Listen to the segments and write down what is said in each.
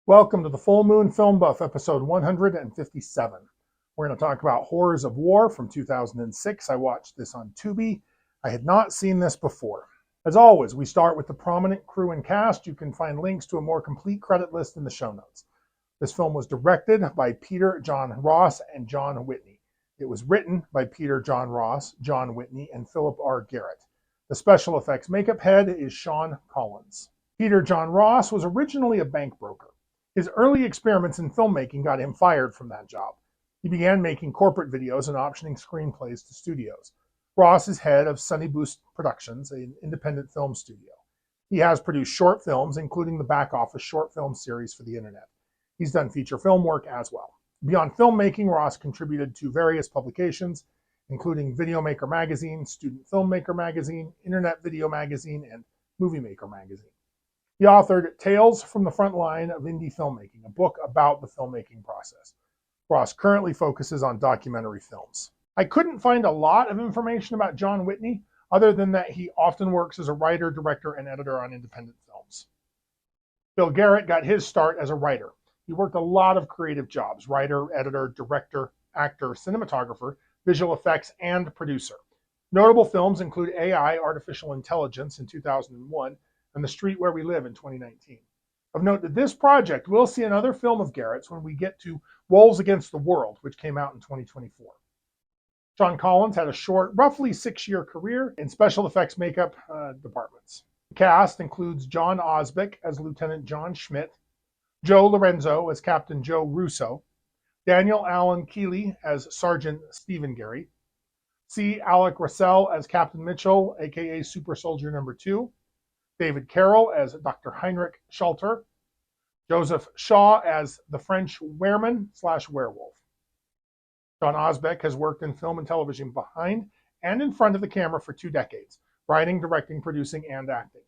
Welcome to the Full Moon Film Buff, episode 157. We're going to talk about Horrors of War from 2006. I watched this on Tubi. I had not seen this before. As always, we start with the prominent crew and cast. You can find links to a more complete credit list in the show notes. This film was directed by Peter John Ross and John Whitney. It was written by Peter John Ross, John Whitney, and Philip R. Garrett. The special effects makeup head is Sean Collins. Peter John Ross was originally a bank broker. His early experiments in filmmaking got him fired from that job. He began making corporate videos and optioning screenplays to studios. Ross is head of Sunny Boost Productions, an independent film studio. He has produced short films, including the Back Office short film series for the internet. He's done feature film work as well. Beyond filmmaking, Ross contributed to various publications, including Video Maker Magazine, Student Filmmaker Magazine, Internet Video Magazine, and Movie Maker Magazine. He authored Tales from the Front Line of Indie Filmmaking, a book about the filmmaking process. Ross currently focuses on documentary films. I couldn't find a lot of information about John Whitney, other than that he often works as a writer, director, and editor on independent films. Bill Garrett got his start as a writer. He worked a lot of creative jobs: writer, editor, director, actor, cinematographer, visual effects, and producer. Notable films include AI, Artificial Intelligence in 2001, and The Street Where We Live in 2019. Of note that this project will see another film of Garrett's when we get to Wolves Against the World, which came out in 2024. Sean Collins had a short, roughly 6-year career in special effects makeup departments. The cast includes John Osbeck as Lieutenant John Schmidt, Joe Lorenzo as Captain Joe Russo, Daniel Allen Keeley as Sergeant Stephen Gary, C. Alec Russell as Captain Mitchell, aka Super Soldier No. 2, David Carroll as Dr. Heinrich Schalter, Joseph Shaw as the French Wehrman/Werewolf. John Osbeck has worked in film and television behind and in front of the camera for 2 decades, writing, directing, producing, and acting.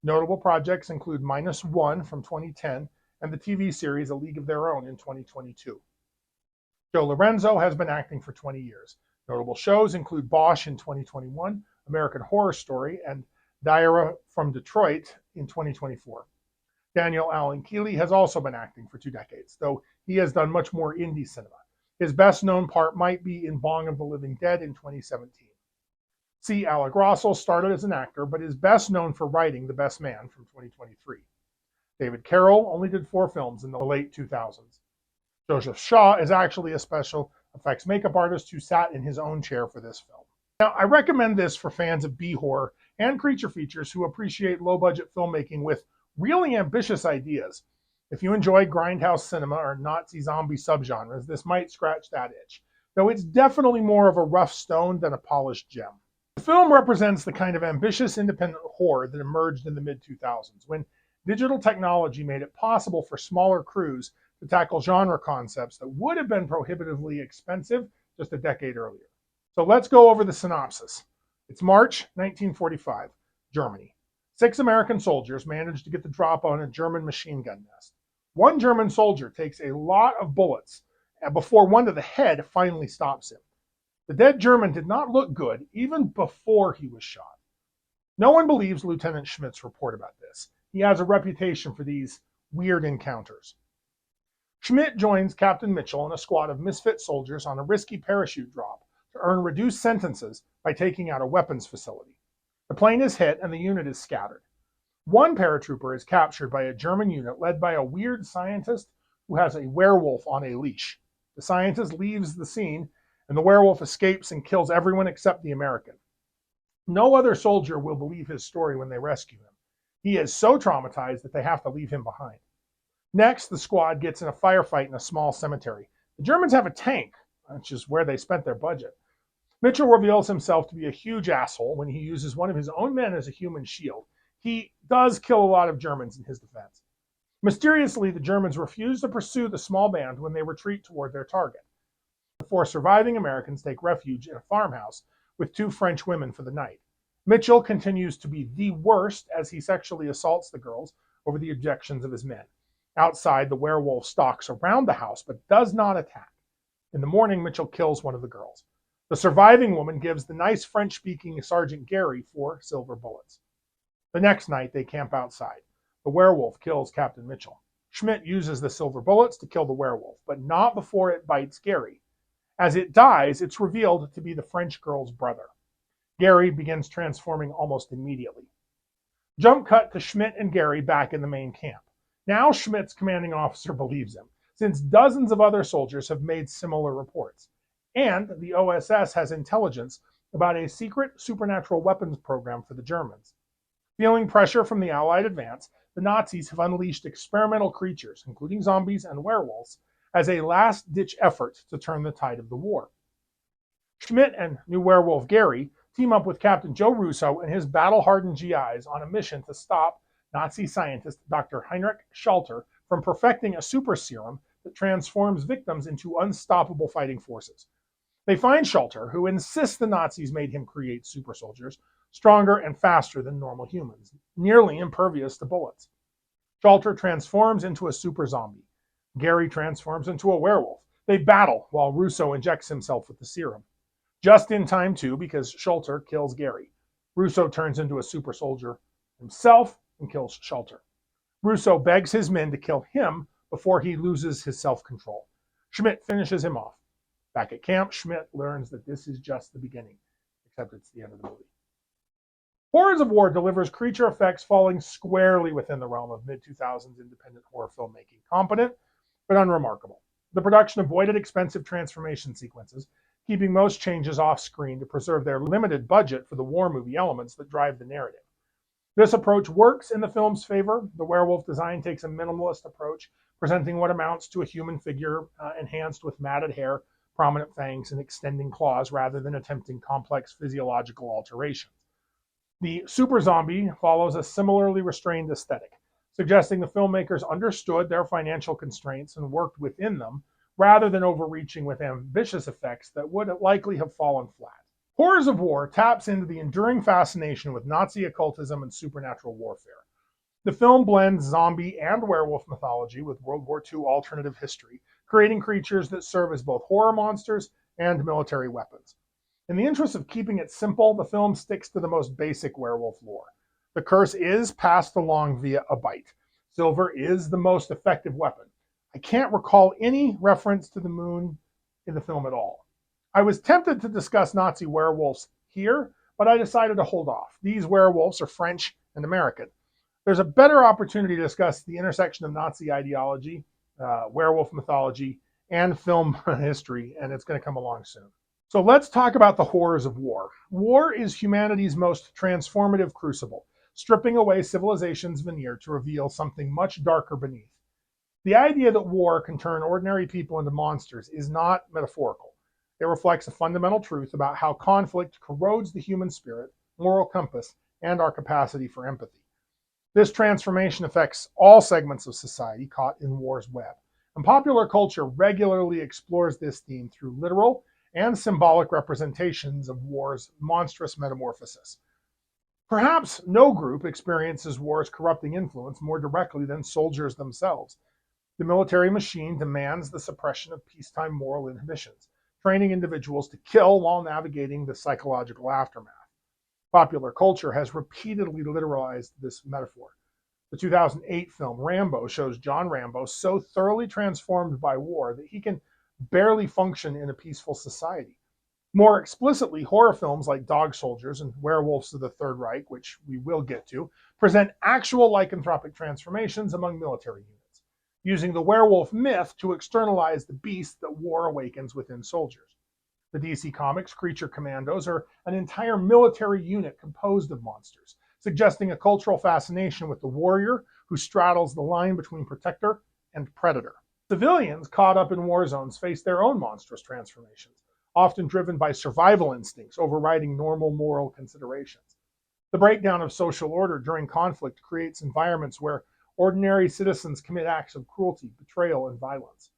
Notable projects include -1 from 2010 and the TV series A League of Their Own in 2022. Joe Lorenzo has been acting for 20 years. Notable shows include Bosch in 2021, American Horror Story, and Diarrhea from Detroit in 2024. Daniel Allen Keeley has also been acting for 2 decades, though he has done much more indie cinema. His best known part might be in Bong of the Living Dead in 2017. C. Alec Russell started as an actor, but is best known for writing The Best Man from 2023. David Carroll only did 4 films in the late 2000s. Joseph Shaw is actually a special effects makeup artist who sat in his own chair for this film. Now, I recommend this for fans of B-horror and creature features who appreciate low-budget filmmaking with really ambitious ideas. If you enjoy grindhouse cinema or Nazi zombie subgenres, this might scratch that itch, though it's definitely more of a rough stone than a polished gem. The film represents the kind of ambitious independent horror that emerged in the mid-2000s, when digital technology made it possible for smaller crews to tackle genre concepts that would have been prohibitively expensive just a decade earlier. So let's go over the synopsis. It's March 1945, Germany. 6 American soldiers manage to get the drop on a German machine gun nest. One German soldier takes a lot of bullets before one to the head finally stops him. The dead German did not look good even before he was shot. No one believes Lieutenant Schmidt's report about this. He has a reputation for these weird encounters. Schmidt joins Captain Mitchell and a squad of misfit soldiers on a risky parachute drop to earn reduced sentences by taking out a weapons facility. The plane is hit and the unit is scattered. One paratrooper is captured by a German unit led by a weird scientist who has a werewolf on a leash. The scientist leaves the scene and the werewolf escapes and kills everyone except the American. No other soldier will believe his story when they rescue him. He is so traumatized that they have to leave him behind. Next, the squad gets in a firefight in a small cemetery. The Germans have a tank, which is where they spent their budget. Mitchell reveals himself to be a huge asshole when he uses one of his own men as a human shield. He does kill a lot of Germans in his defense. Mysteriously, the Germans refuse to pursue the small band when they retreat toward their target. The 4 surviving Americans take refuge in a farmhouse with 2 French women for the night. Mitchell continues to be the worst as he sexually assaults the girls over the objections of his men. Outside, the werewolf stalks around the house but does not attack. In the morning, Mitchell kills one of the girls. The surviving woman gives the nice French-speaking Sergeant Gary 4 silver bullets. The next night, they camp outside. The werewolf kills Captain Mitchell. Schmidt uses the silver bullets to kill the werewolf, but not before it bites Gary. As it dies, it's revealed to be the French girl's brother. Gary begins transforming almost immediately. Jump cut to Schmidt and Gary back in the main camp. Now Schmidt's commanding officer believes him, since dozens of other soldiers have made similar reports. And the OSS has intelligence about a secret supernatural weapons program for the Germans. Feeling pressure from the Allied advance, the Nazis have unleashed experimental creatures, including zombies and werewolves, as a last-ditch effort to turn the tide of the war. Schmidt and new werewolf Gary team up with Captain Joe Russo and his battle-hardened GIs on a mission to stop Nazi scientist Dr. Heinrich Schalter from perfecting a super serum that transforms victims into unstoppable fighting forces. They find Schalter, who insists the Nazis made him create super soldiers, stronger and faster than normal humans, nearly impervious to bullets. Schalter transforms into a super zombie. Gary transforms into a werewolf. They battle while Russo injects himself with the serum. Just in time, too, because Schalter kills Gary. Russo turns into a super soldier himself and kills Schalter. Russo begs his men to kill him before he loses his self-control. Schmidt finishes him off. Back at camp, Schmidt learns that this is just the beginning, except it's the end of the movie. Horrors of War delivers creature effects falling squarely within the realm of mid-2000s independent horror filmmaking. Competent, but unremarkable. The production avoided expensive transformation sequences, keeping most changes off-screen to preserve their limited budget for the war movie elements that drive the narrative. This approach works in the film's favor. The werewolf design takes a minimalist approach, presenting what amounts to a human figure enhanced with matted hair, prominent fangs, and extending claws, rather than attempting complex physiological alterations. The super zombie follows a similarly restrained aesthetic, suggesting the filmmakers understood their financial constraints and worked within them, rather than overreaching with ambitious effects that would likely have fallen flat. Horrors of War taps into the enduring fascination with Nazi occultism and supernatural warfare. The film blends zombie and werewolf mythology with World War II alternative history, creating creatures that serve as both horror monsters and military weapons. In the interest of keeping it simple, the film sticks to the most basic werewolf lore. The curse is passed along via a bite. Silver is the most effective weapon. I can't recall any reference to the moon in the film at all. I was tempted to discuss Nazi werewolves here, but I decided to hold off. These werewolves are French and American. There's a better opportunity to discuss the intersection of Nazi ideology, werewolf mythology, and film history, and it's going to come along soon. So let's talk about the horrors of war. War is humanity's most transformative crucible, stripping away civilization's veneer to reveal something much darker beneath. The idea that war can turn ordinary people into monsters is not metaphorical. It reflects a fundamental truth about how conflict corrodes the human spirit, moral compass, and our capacity for empathy. This transformation affects all segments of society caught in war's web, and popular culture regularly explores this theme through literal and symbolic representations of war's monstrous metamorphosis. Perhaps no group experiences war's corrupting influence more directly than soldiers themselves. The military machine demands the suppression of peacetime moral inhibitions, training individuals to kill while navigating the psychological aftermath. Popular culture has repeatedly literalized this metaphor. The 2008 film Rambo shows John Rambo so thoroughly transformed by war that he can barely function in a peaceful society. More explicitly, horror films like Dog Soldiers and Werewolves of the Third Reich, which we will get to, present actual lycanthropic transformations among military units, using the werewolf myth to externalize the beast that war awakens within soldiers. The DC Comics Creature Commandos are an entire military unit composed of monsters, suggesting a cultural fascination with the warrior who straddles the line between protector and predator. Civilians caught up in war zones face their own monstrous transformations, often driven by survival instincts overriding normal moral considerations. The breakdown of social order during conflict creates environments where ordinary citizens commit acts of cruelty, betrayal, and violence.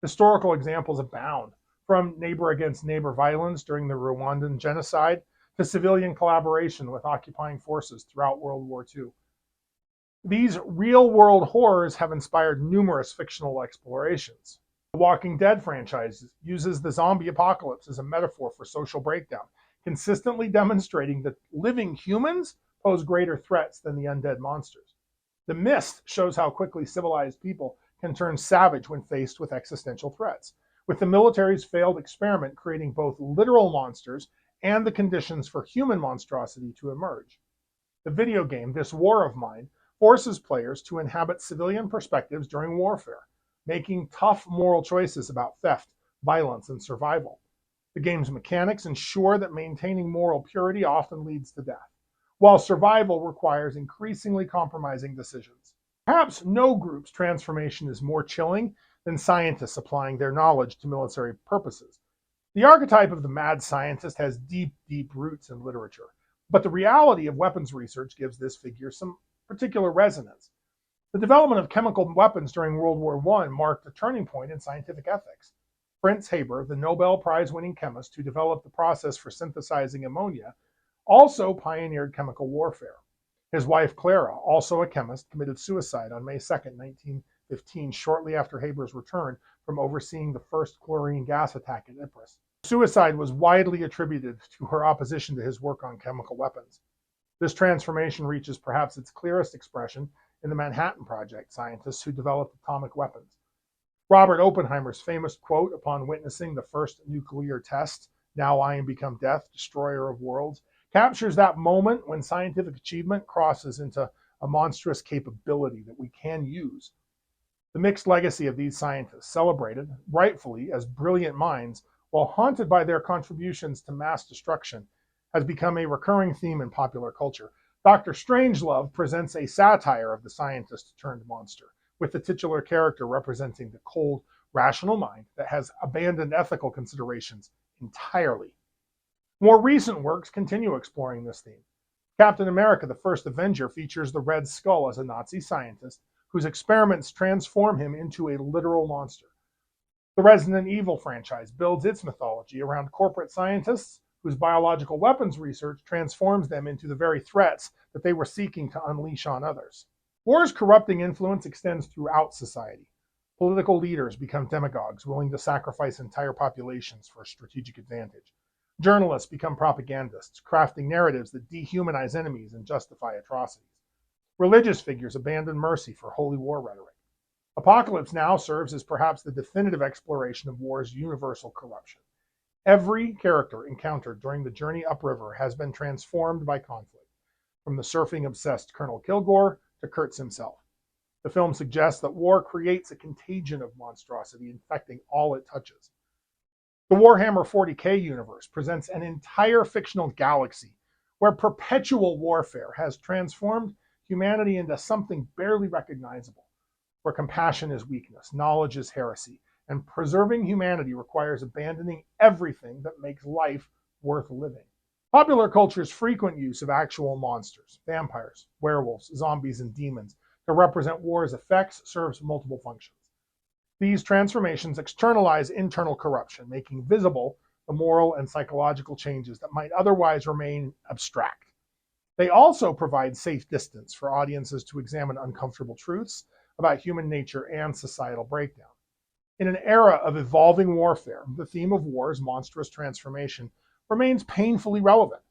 Historical examples abound, from neighbor against neighbor violence during the Rwandan genocide to civilian collaboration with occupying forces throughout World War II. These real-world horrors have inspired numerous fictional explorations. The Walking Dead franchise uses the zombie apocalypse as a metaphor for social breakdown, consistently demonstrating that living humans pose greater threats than the undead monsters. The Mist shows how quickly civilized people can turn savage when faced with existential threats, with the military's failed experiment creating both literal monsters and the conditions for human monstrosity to emerge. The video game, This War of Mine, forces players to inhabit civilian perspectives during warfare, making tough moral choices about theft, violence, and survival. The game's mechanics ensure that maintaining moral purity often leads to death, while survival requires increasingly compromising decisions. Perhaps no group's transformation is more chilling than scientists applying their knowledge to military purposes. The archetype of the mad scientist has deep, deep roots in literature, but the reality of weapons research gives this figure some particular resonance. The development of chemical weapons during World War I marked a turning point in scientific ethics. Fritz Haber, the Nobel Prize-winning chemist who developed the process for synthesizing ammonia, also pioneered chemical warfare. His wife Clara, also a chemist, committed suicide on May 2, 1915, shortly after Haber's return from overseeing the first chlorine gas attack at Ypres. Suicide was widely attributed to her opposition to his work on chemical weapons. This transformation reaches perhaps its clearest expression in the Manhattan Project scientists who developed atomic weapons. Robert Oppenheimer's famous quote upon witnessing the first nuclear test, "Now I am become death, destroyer of worlds," captures that moment when scientific achievement crosses into a monstrous capability that we can use. The mixed legacy of these scientists, celebrated, rightfully, as brilliant minds, while haunted by their contributions to mass destruction, has become a recurring theme in popular culture. Dr. Strangelove presents a satire of the scientist turned monster, with the titular character representing the cold, rational mind that has abandoned ethical considerations entirely. More recent works continue exploring this theme. Captain America, the First Avenger, features the Red Skull as a Nazi scientist whose experiments transform him into a literal monster. The Resident Evil franchise builds its mythology around corporate scientists whose biological weapons research transforms them into the very threats that they were seeking to unleash on others. War's corrupting influence extends throughout society. Political leaders become demagogues willing to sacrifice entire populations for a strategic advantage. Journalists become propagandists, crafting narratives that dehumanize enemies and justify atrocities. Religious figures abandon mercy for holy war rhetoric. Apocalypse Now serves as perhaps the definitive exploration of war's universal corruption. Every character encountered during the journey upriver has been transformed by conflict, from the surfing-obsessed Colonel Kilgore to Kurtz himself. The film suggests that war creates a contagion of monstrosity, infecting all it touches. The Warhammer 40K universe presents an entire fictional galaxy where perpetual warfare has transformed humanity into something barely recognizable, where compassion is weakness, knowledge is heresy, and preserving humanity requires abandoning everything that makes life worth living. Popular culture's frequent use of actual monsters, vampires, werewolves, zombies, and demons, to represent war's effects serves multiple functions. These transformations externalize internal corruption, making visible the moral and psychological changes that might otherwise remain abstract. They also provide safe distance for audiences to examine uncomfortable truths about human nature and societal breakdown. In an era of evolving warfare, the theme of war's monstrous transformation remains painfully relevant.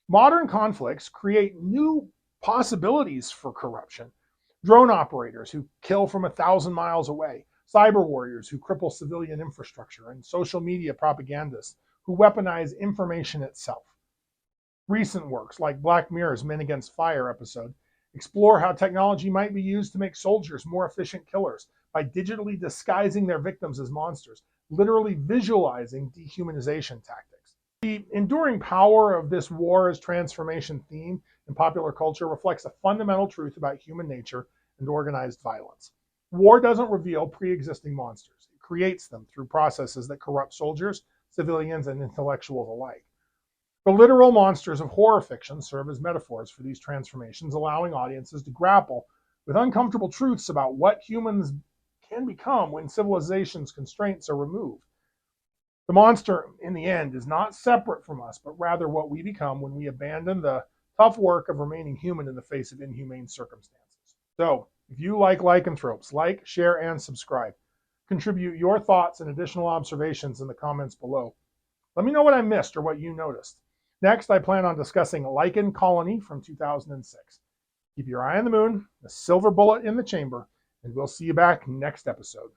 Modern conflicts create new possibilities for corruption. Drone operators who kill from 1,000 miles away, cyber warriors who cripple civilian infrastructure, and social media propagandists who weaponize information itself. Recent works like Black Mirror's Men Against Fire episode explore how technology might be used to make soldiers more efficient killers by digitally disguising their victims as monsters, literally visualizing dehumanization tactics. The enduring power of this war as transformation theme in popular culture reflects a fundamental truth about human nature and organized violence. War doesn't reveal pre-existing monsters. It creates them through processes that corrupt soldiers, civilians, and intellectuals alike. The literal monsters of horror fiction serve as metaphors for these transformations, allowing audiences to grapple with uncomfortable truths about what humans can become when civilization's constraints are removed. The monster, in the end, is not separate from us, but rather what we become when we abandon the tough work of remaining human in the face of inhumane circumstances. So, if you like lycanthropes, like, share, and subscribe. Contribute your thoughts and additional observations in the comments below. Let me know what I missed or what you noticed. Next, I plan on discussing Lichen Colony from 2006. Keep your eye on the moon, a silver bullet in the chamber, and we'll see you back next episode.